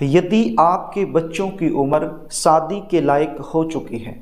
यदि आपके बच्चों की उम्र शादी के लायक हो चुकी है,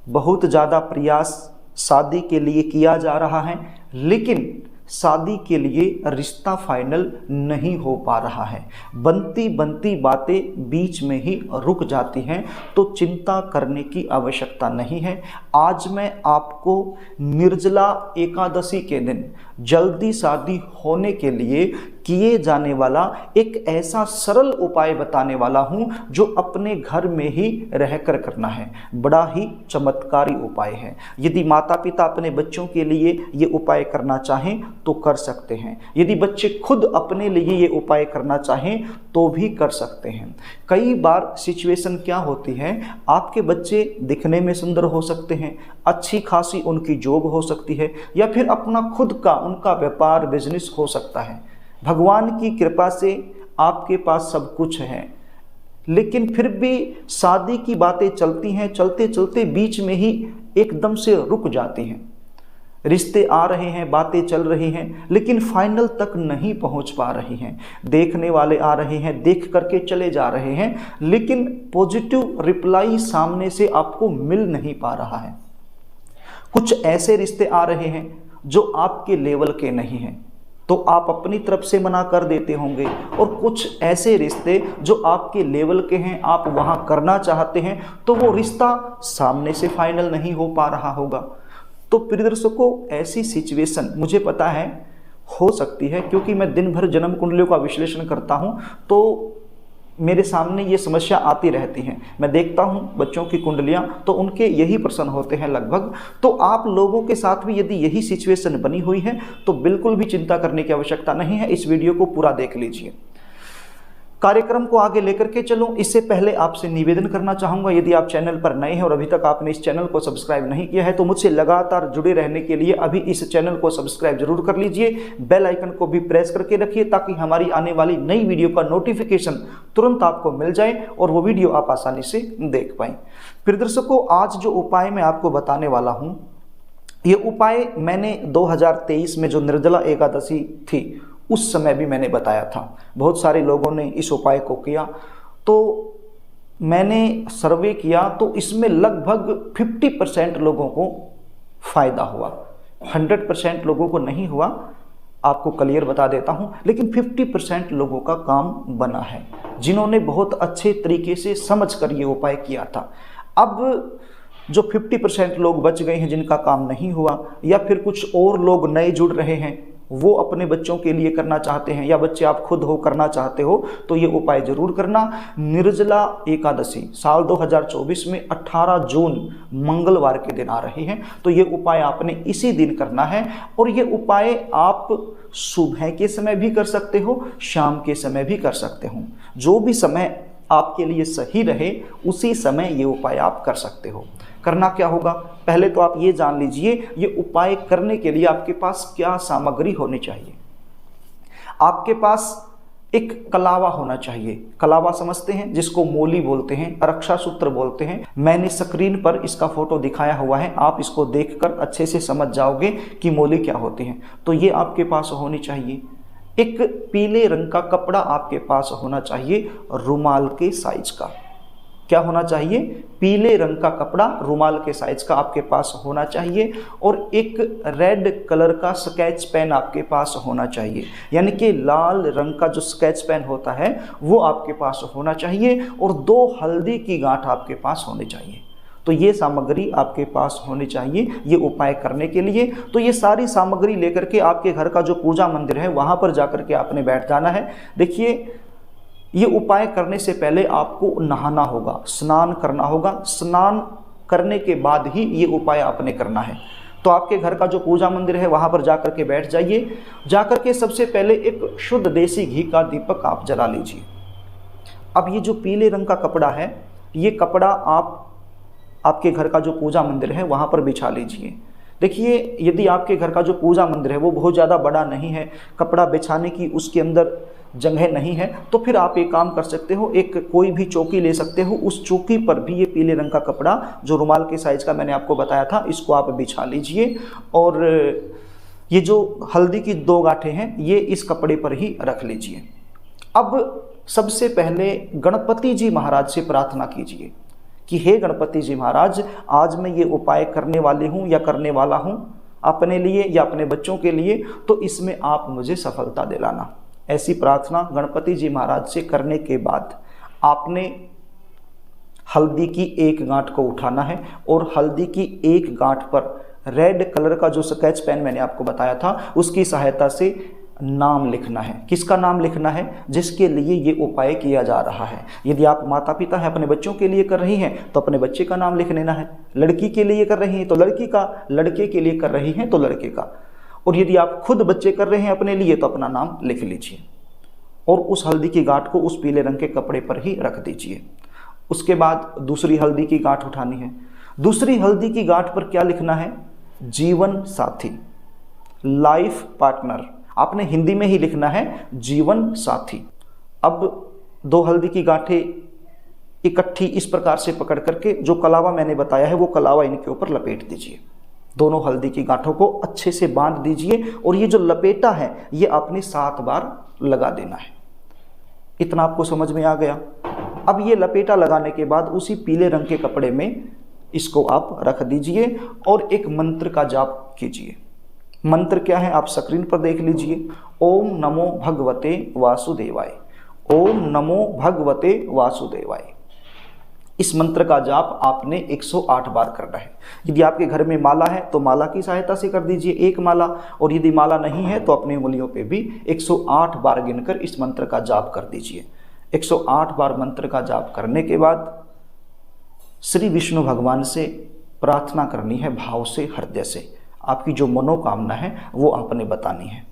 बहुत ज़्यादा प्रयास शादी के लिए किया जा रहा है, लेकिन शादी के लिए रिश्ता फाइनल नहीं हो पा रहा है, बनती बनती बातें बीच में ही रुक जाती हैं, तो चिंता करने की आवश्यकता नहीं है। आज मैं आपको निर्जला एकादशी के दिन जल्दी शादी होने के लिए किए जाने वाला एक ऐसा सरल उपाय बताने वाला हूं जो अपने घर में ही रहकर करना है। बड़ा ही चमत्कारी उपाय है। यदि माता पिता अपने बच्चों के लिए ये उपाय करना चाहें तो कर सकते हैं, यदि बच्चे खुद अपने लिए ये उपाय करना चाहें तो भी कर सकते हैं। कई बार सिचुएशन क्या होती है, आपके बच्चे दिखने में सुंदर हो सकते हैं, अच्छी खासी उनकी जॉब हो सकती है, या फिर अपना खुद का उनका व्यापार बिजनेस हो सकता है। भगवान की कृपा से आपके पास सब कुछ है, लेकिन फिर भी शादी की बातें चलती हैं, चलते चलते बीच में ही एकदम से रुक जाती हैं। रिश्ते आ रहे हैं, बातें चल रही हैं, लेकिन फाइनल तक नहीं पहुंच पा रही हैं। देखने वाले आ रहे हैं, देख करके चले जा रहे हैं, लेकिन पॉजिटिव रिप्लाई सामने से आपको मिल नहीं पा रहा है। कुछ ऐसे रिश्ते आ रहे हैं जो आपके लेवल के नहीं हैं, तो आप अपनी तरफ से मना कर देते होंगे, और कुछ ऐसे रिश्ते जो आपके लेवल के हैं, आप वहां करना चाहते हैं, तो वो रिश्ता सामने से फाइनल नहीं हो पा रहा होगा। तो प्रिय दर्शकों, ऐसी सिचुएशन मुझे पता है हो सकती है, क्योंकि मैं दिन भर जन्म कुंडलियों का विश्लेषण करता हूं, तो मेरे सामने ये समस्या आती रहती है। मैं देखता हूं बच्चों की कुंडलियां, तो उनके यही प्रश्न होते हैं लगभग। तो आप लोगों के साथ भी यदि यही सिचुएशन बनी हुई है तो बिल्कुल भी चिंता करने की आवश्यकता नहीं है। इस वीडियो को पूरा देख लीजिए, कार्यक्रम को आगे लेकर के चलो। इससे पहले आपसे निवेदन करना चाहूँगा, यदि आप चैनल पर नए हैं और अभी तक आपने इस चैनल को सब्सक्राइब नहीं किया है तो मुझसे लगातार जुड़े रहने के लिए अभी इस चैनल को सब्सक्राइब जरूर कर लीजिए। बेल आइकन को भी प्रेस करके रखिए ताकि हमारी आने वाली नई वीडियो का नोटिफिकेशन तुरंत आपको मिल जाए और वो वीडियो आप आसानी से देख पाएँ। प्रिय दर्शकों, आज जो उपाय मैं आपको बताने वाला हूँ, ये उपाय मैंने 2023 में जो निर्जला एकादशी थी उस समय भी मैंने बताया था। बहुत सारे लोगों ने इस उपाय को किया, तो मैंने सर्वे किया तो इसमें लगभग 50% लोगों को फायदा हुआ, 100% लोगों को नहीं हुआ। आपको क्लियर बता देता हूं, लेकिन 50% लोगों का काम बना है, जिन्होंने बहुत अच्छे तरीके से समझ कर ये उपाय किया था। अब जो 50% लोग बच गए हैं जिनका काम नहीं हुआ, या फिर कुछ और लोग नए जुड़ रहे हैं, वो अपने बच्चों के लिए करना चाहते हैं, या बच्चे आप खुद हो करना चाहते हो, तो ये उपाय जरूर करना। निर्जला एकादशी साल 2024 में 18 जून मंगलवार के दिन आ रही है, तो ये उपाय आपने इसी दिन करना है। और ये उपाय आप सुबह के समय भी कर सकते हो, शाम के समय भी कर सकते हो, जो भी समय आपके लिए सही रहे उसी समय ये उपाय आप कर सकते हो। करना क्या होगा, पहले तो आप ये जान लीजिए ये उपाय करने के लिए आपके पास क्या सामग्री होनी चाहिए। आपके पास एक कलावा होना चाहिए। कलावा समझते हैं, जिसको मोली बोलते हैं, रक्षा सूत्र बोलते हैं। मैंने स्क्रीन पर इसका फोटो दिखाया हुआ है, आप इसको देखकर अच्छे से समझ जाओगे कि मोली क्या होती है। तो ये आपके पास होनी चाहिए। एक पीले रंग का कपड़ा आपके पास होना चाहिए, रुमाल के साइज का। क्या होना चाहिए, पीले रंग का कपड़ा रुमाल के साइज का आपके पास होना चाहिए। और एक रेड कलर का स्केच पेन आपके पास होना चाहिए, यानी कि लाल रंग का जो स्केच पेन होता है वो आपके पास होना चाहिए। और 2 हल्दी की गांठ आपके पास होनी चाहिए। तो ये सामग्री आपके पास होनी चाहिए ये उपाय करने के लिए। तो ये सारी सामग्री लेकर के आपके घर का जो पूजा मंदिर है वहाँ पर जाकर के आपने बैठ जाना है। देखिए, ये उपाय करने से पहले आपको नहाना होगा, स्नान करना होगा। स्नान करने के बाद ही ये उपाय आपने करना है। तो आपके घर का जो पूजा मंदिर है वहाँ पर जाकर के बैठ जाइए। जाकर के सबसे पहले एक शुद्ध देसी घी का दीपक आप जला लीजिए। अब ये जो पीले रंग का कपड़ा है, ये कपड़ा आपके घर का जो पूजा मंदिर है वहाँ पर बिछा लीजिए। देखिए, यदि आपके घर का जो पूजा मंदिर है वो बहुत ज़्यादा बड़ा नहीं है, कपड़ा बिछाने की उसके अंदर जगह नहीं है, तो फिर आप एक काम कर सकते हो, एक कोई भी चौकी ले सकते हो। उस चौकी पर भी ये पीले रंग का कपड़ा जो रुमाल के साइज का मैंने आपको बताया था, इसको आप बिछा लीजिए। और ये जो हल्दी की 2 गांठें हैं ये इस कपड़े पर ही रख लीजिए। अब सबसे पहले गणपति जी महाराज से प्रार्थना कीजिए कि हे गणपति जी महाराज, आज मैं ये उपाय करने वाली हूँ या करने वाला हूँ अपने लिए या अपने बच्चों के लिए, तो इसमें आप मुझे सफलता दिलाना। ऐसी प्रार्थना गणपति जी महाराज से करने के बाद आपने हल्दी की एक गांठ को उठाना है और हल्दी की एक गांठ पर रेड कलर का जो स्केच पेन मैंने आपको बताया था उसकी सहायता से नाम लिखना है। किसका नाम लिखना है? जिसके लिए ये उपाय किया जा रहा है। यदि आप माता पिता हैं, अपने बच्चों के लिए कर रही हैं तो अपने बच्चे का नाम लिख लेना है। लड़की के लिए कर रही हैं तो लड़की का, लड़के के लिए कर रही हैं तो लड़के का। और यदि आप खुद बच्चे कर रहे हैं अपने लिए तो अपना नाम लिख लीजिए और उस हल्दी की गांठ को उस पीले रंग के कपड़े पर ही रख दीजिए। उसके बाद दूसरी हल्दी की गांठ उठानी है। दूसरी हल्दी की गांठ पर क्या लिखना है? जीवन साथी, लाइफ पार्टनर। आपने हिंदी में ही लिखना है जीवन साथी। अब दो हल्दी की गांठें इकट्ठी इस प्रकार से पकड़ करके जो कलावा मैंने बताया है वो कलावा इनके ऊपर लपेट दीजिए। दोनों हल्दी की गांठों को अच्छे से बांध दीजिए और ये जो लपेटा है ये आपने 7 बार लगा देना है। इतना आपको समझ में आ गया? अब ये लपेटा लगाने के बाद उसी पीले रंग के कपड़े में इसको आप रख दीजिए और एक मंत्र का जाप कीजिए। मंत्र क्या है आप स्क्रीन पर देख लीजिए। ओम नमो भगवते वासुदेवाय, ओम नमो भगवते वासुदेवाय। इस मंत्र का जाप आपने 108 बार करना है। यदि आपके घर में माला है तो माला की सहायता से कर दीजिए, एक माला, और यदि माला नहीं है तो अपनी उंगलियों पे भी 108 बार गिनकर इस मंत्र का जाप कर दीजिए। 108 बार मंत्र का जाप करने के बाद श्री विष्णु भगवान से प्रार्थना करनी है भाव से, हृदय से। आपकी जो मनोकामना है वो आपने बतानी है।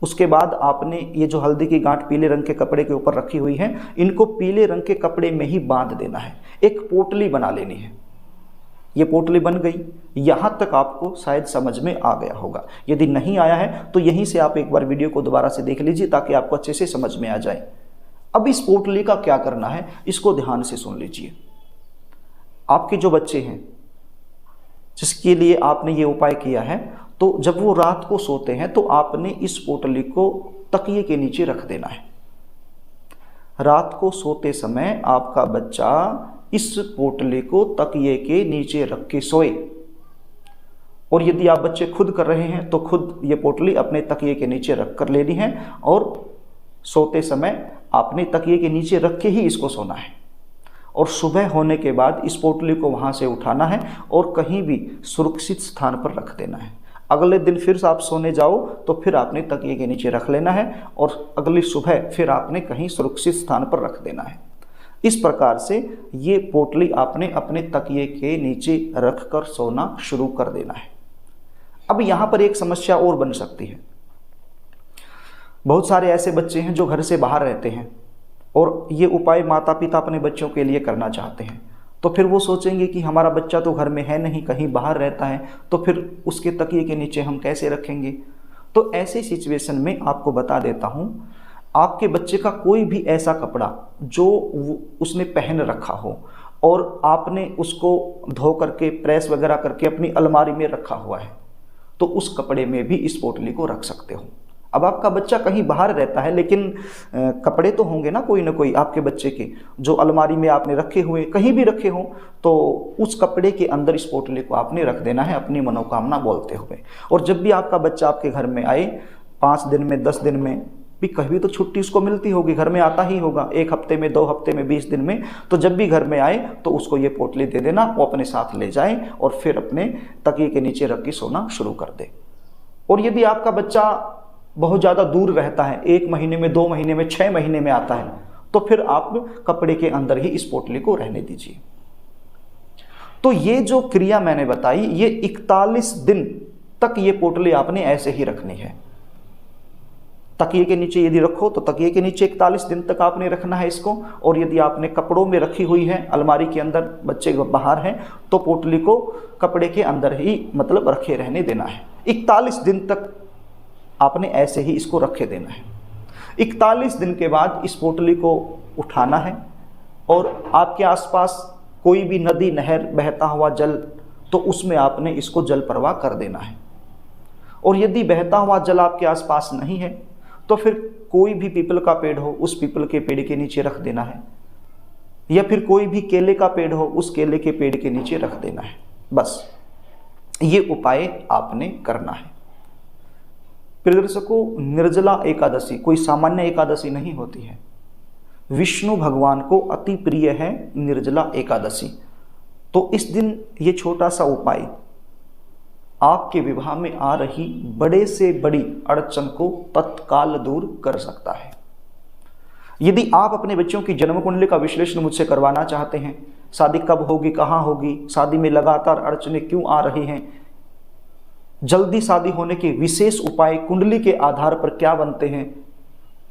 उसके बाद आपने ये जो हल्दी की गांठ पीले रंग के कपड़े के ऊपर रखी हुई है, इनको पीले रंग के कपड़े में ही बांध देना है। एक पोटली बना लेनी है। ये पोटली बन गई। यहाँ तक आपको शायद समझ में आ गया होगा। यदि नहीं आया है तो यहीं से आप एक बार वीडियो को दोबारा से देख लीजिए ताकि आपको अच्छे से समझ में आ जाए। अब इस पोटली का क्या करना है इसको ध्यान से सुन लीजिए। आपके जो बच्चे हैं जिसके लिए आपने ये उपाय किया है, तो जब वो रात को सोते हैं तो आपने इस पोटली को तकिए के नीचे रख देना है। रात को सोते समय आपका बच्चा इस पोटली को तकिए के नीचे रख के सोए। और यदि आप बच्चे खुद कर रहे हैं तो खुद ये पोटली अपने तकिए के नीचे रख कर लेनी है और सोते समय आपने तकिए के नीचे रख के ही इसको सोना है। और सुबह होने के बाद इस पोटली को वहाँ से उठाना है और कहीं भी सुरक्षित स्थान पर रख देना है। अगले दिन फिर आप सोने जाओ तो फिर आपने तकिए के नीचे रख लेना है और अगली सुबह फिर आपने कहीं सुरक्षित स्थान पर रख देना है। इस प्रकार से ये पोटली आपने अपने तकिए के नीचे रख कर सोना शुरू कर देना है। अब यहाँ पर एक समस्या और बन सकती है। बहुत सारे ऐसे बच्चे हैं जो घर से बाहर रहते हैं और ये उपाय माता पिता अपने बच्चों के लिए करना चाहते हैं, तो फिर वो सोचेंगे कि हमारा बच्चा तो घर में है नहीं, कहीं बाहर रहता है, तो फिर उसके तकिए के नीचे हम कैसे रखेंगे। तो ऐसी सिचुएशन में आपको बता देता हूँ, आपके बच्चे का कोई भी ऐसा कपड़ा जो उसने पहन रखा हो और आपने उसको धो करके प्रेस वगैरह करके अपनी अलमारी में रखा हुआ है, तो उस कपड़े में भी इस पोटली को रख सकते हो। अब आपका बच्चा कहीं बाहर रहता है लेकिन कपड़े तो होंगे ना कोई आपके बच्चे के जो अलमारी में आपने रखे हुए, कहीं भी रखे हों, तो उस कपड़े के अंदर इस पोटली को आपने रख देना है अपनी मनोकामना बोलते हुए। और जब भी आपका बच्चा आपके घर में आए, 5 दिन में 10 दिन में भी, कभी तो छुट्टी उसको मिलती होगी, घर में आता ही होगा, 1 हफ्ते में 2 हफ्ते में 20 दिन में, तो जब भी घर में आए तो उसको ये पोटली दे देना, वो अपने साथ ले जाए और फिर अपने तकिए के नीचे रख के सोना शुरू कर दे। और यदि आपका बच्चा बहुत ज़्यादा दूर रहता है, 1 महीने में, 2 महीने में, 6 महीने में आता है, तो फिर आप कपड़े के अंदर ही इस पोटली को रहने दीजिए। तो ये जो क्रिया मैंने बताई, ये 41 दिन तक ये पोटली आपने ऐसे ही रखनी है। तकिए के नीचे यदि रखो तो तकिए के नीचे 41 दिन तक आपने रखना है इसको। और यदि आपने कपड़ों में रखी हुई है अलमारी के अंदर, बच्चे बाहर हैं, तो पोटली को कपड़े के अंदर ही मतलब रखे रहने देना है। 41 दिन तक आपने ऐसे ही इसको रखे देना है। 41 दिन के बाद इस पोटली को उठाना है और आपके आसपास कोई भी नदी, नहर, बहता हुआ जल, तो उसमें आपने इसको जल प्रवाह कर देना है। और यदि बहता हुआ जल आपके आसपास नहीं है तो फिर कोई भी पीपल का पेड़ हो उस पीपल के पेड़ के नीचे रख देना है, या फिर कोई भी केले का पेड़ हो उस केले के पेड़ के नीचे रख देना है। बस ये उपाय आपने करना है। प्रिय दर्शकों, निर्जला एकादशी कोई सामान्य एकादशी नहीं होती है। विष्णु भगवान को अति प्रिय है निर्जला एकादशी। तो इस दिन ये छोटा सा उपाय आपके विवाह में आ रही बड़े से बड़ी अड़चन को तत्काल दूर कर सकता है। यदि आप अपने बच्चों की जन्म कुंडली का विश्लेषण मुझसे करवाना चाहते हैं, शादी कब होगी, कहाँ होगी, शादी में लगातार अड़चनें क्यों आ रही हैं, जल्दी शादी होने के विशेष उपाय कुंडली के आधार पर क्या बनते हैं,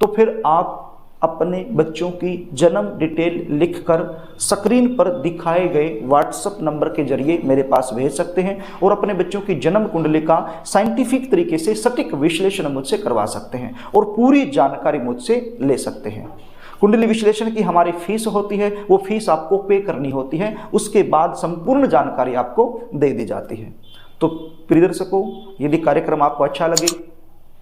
तो फिर आप अपने बच्चों की जन्म डिटेल लिखकर स्क्रीन पर दिखाए गए व्हाट्सएप नंबर के जरिए मेरे पास भेज सकते हैं और अपने बच्चों की जन्म कुंडली का साइंटिफिक तरीके से सटीक विश्लेषण मुझसे करवा सकते हैं और पूरी जानकारी मुझसे ले सकते हैं। कुंडली विश्लेषण की हमारी फीस होती है, वो फीस आपको पे करनी होती है, उसके बाद संपूर्ण जानकारी आपको दे दी जाती है। तो प्रिय दर्शकों, यदि कार्यक्रम आपको अच्छा लगे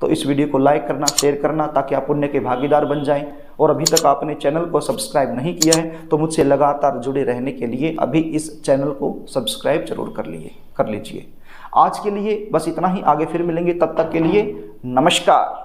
तो इस वीडियो को लाइक करना, शेयर करना, ताकि आप पुण्य के भागीदार बन जाएं। और अभी तक आपने चैनल को सब्सक्राइब नहीं किया है तो मुझसे लगातार जुड़े रहने के लिए अभी इस चैनल को सब्सक्राइब जरूर कर लीजिए। आज के लिए बस इतना ही, आगे फिर मिलेंगे, तब तक के लिए नमस्कार।